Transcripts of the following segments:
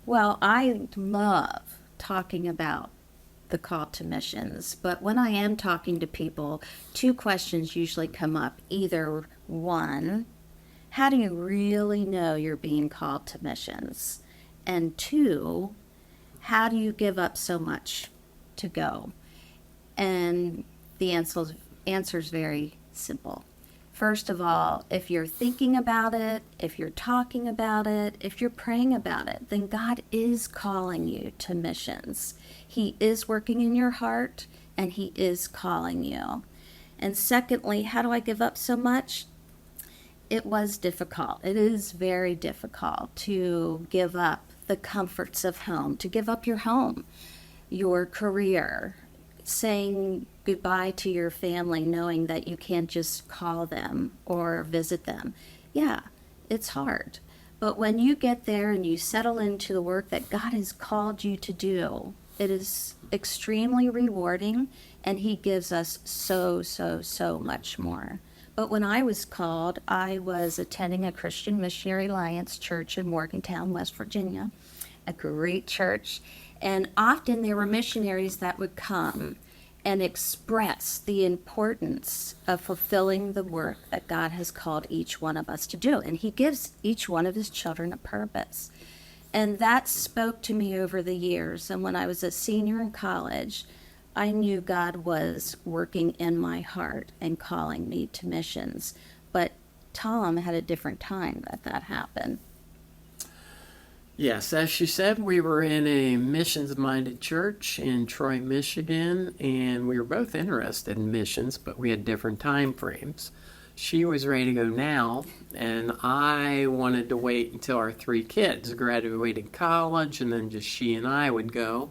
Well, I love talking about the call to missions, but when I am talking to people, two questions usually come up. Either one, how do you really know you're being called to missions? And two, how do you give up so much to go? And the answer is very simple. First of all, if you're thinking about it, if you're talking about it, if you're praying about it, then God is calling you to missions. He is working in your heart and He is calling you. And secondly, how do I give up so much? It was difficult. It is very difficult to give up the comforts of home, to give up your home, your career, saying goodbye to your family, knowing that you can't just call them or visit them. Yeah, it's hard. But when you get there and you settle into the work that God has called you to do, it is extremely rewarding and He gives us so, so, so much more. But when I was called, I was attending a Christian Missionary Alliance church in Morgantown, West Virginia, a great church. And often there were missionaries that would come and express the importance of fulfilling the work that God has called each one of us to do. And He gives each one of His children a purpose. And that spoke to me over the years. And when I was a senior in college, I knew God was working in my heart and calling me to missions. But Tom had a different time that happened. Yes, as she said, we were in a missions-minded church in Troy, Michigan, and we were both interested in missions, but we had different time frames. She was ready to go now, and I wanted to wait until our three kids graduated college, and then just she and I would go.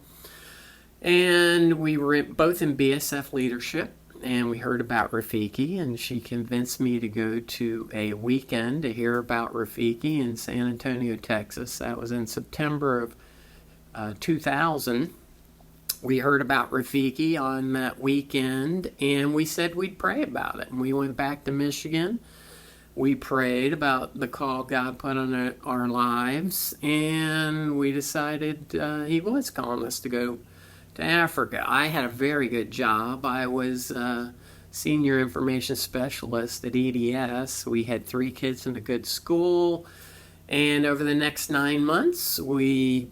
And we were both in BSF leadership, and we heard about Rafiki, and she convinced me to go to a weekend to hear about Rafiki in San Antonio, Texas. That was in September of 2000. We heard about Rafiki on that weekend, and we said we'd pray about it. And we went back to Michigan. We prayed about the call God put on our lives, and we decided He was calling us to go to Africa. I had a very good job. I was senior information specialist at EDS. We had three kids in a good school. And over the next 9 months, we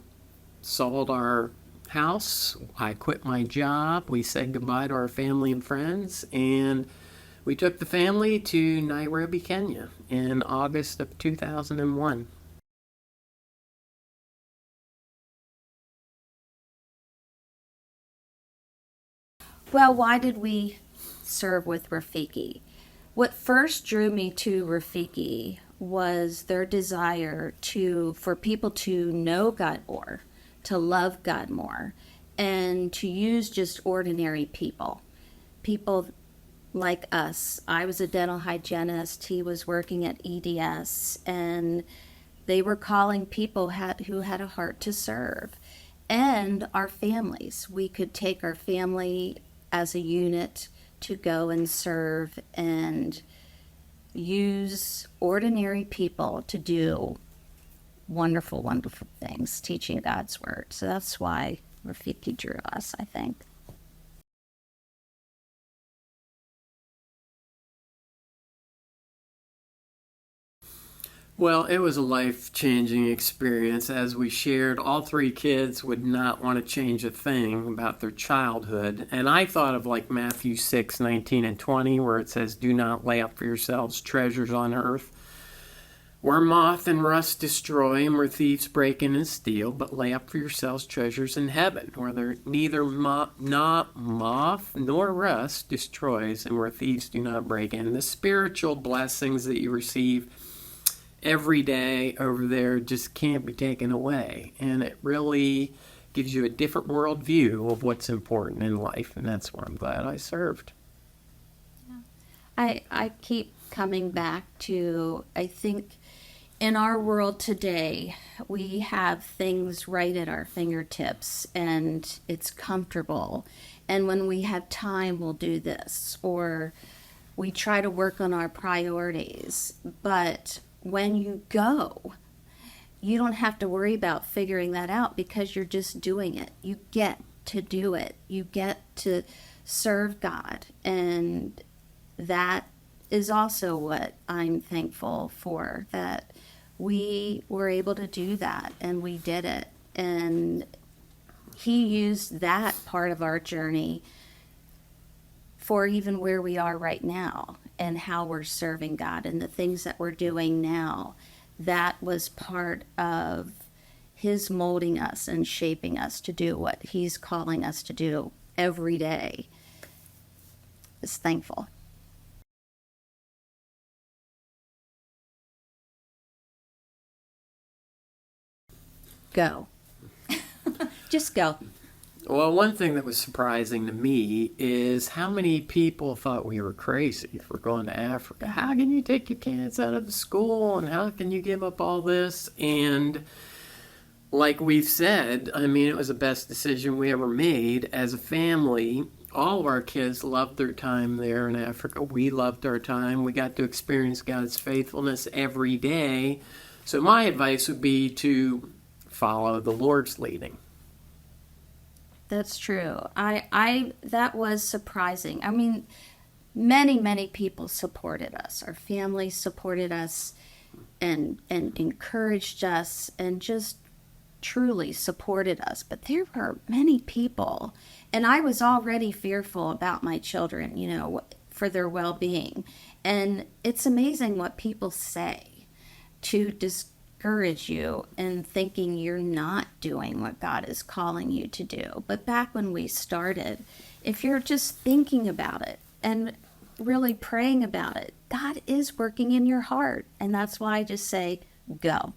sold our house. I quit my job. We said goodbye to our family and friends. And we took the family to Nairobi, Kenya in August of 2001. Well, why did we serve with Rafiki? What first drew me to Rafiki was their desire for people to know God more, to love God more, and to use just ordinary people. People like us. I was a dental hygienist. He was working at EDS, and they were calling people who had a heart to serve. And our families. We could take our family as a unit to go and serve and use ordinary people to do wonderful, wonderful things, teaching God's word. So that's why Rafiki drew us, I think. Well, it was a life-changing experience. As we shared, all three kids would not want to change a thing about their childhood. And I thought of like Matthew 6:19 and 20, where it says, "Do not lay up for yourselves treasures on earth, where moth and rust destroy and where thieves break in and steal, but lay up for yourselves treasures in heaven, where there neither not moth nor rust destroys and where thieves do not break in." The spiritual blessings that you receive every day over there just can't be taken away. And it really gives you a different worldview of what's important in life. And that's where I'm glad I served. I keep coming back to, I think in our world today, we have things right at our fingertips and it's comfortable. And when we have time, we'll do this, or we try to work on our priorities. But when you go, you don't have to worry about figuring that out because you're just doing it. You get to do it. You get to serve God. And that is also what I'm thankful for, that we were able to do that and we did it. And He used that part of our journey for even where we are right now and how we're serving God and the things that we're doing now. That was part of His molding us and shaping us to do what He's calling us to do every day. Is thankful. Go. Just go. Well, one thing that was surprising to me is how many people thought we were crazy for going to Africa. How can you take your kids out of the school and how can you give up all this? And like we've said, I mean, it was the best decision we ever made as a family. All of our kids loved their time there in Africa. We loved our time. We got to experience God's faithfulness every day. So my advice would be to follow the Lord's leading. That's true. I that was surprising. I mean, many people supported us. Our family supported us and encouraged us and just truly supported us. But there were many people, and I was already fearful about my children, you know, for their well-being. And it's amazing what people say to discourage you and thinking you're not doing what God is calling you to do. But back when we started, if you're just thinking about it and really praying about it, God is working in your heart. And that's why I just say, go.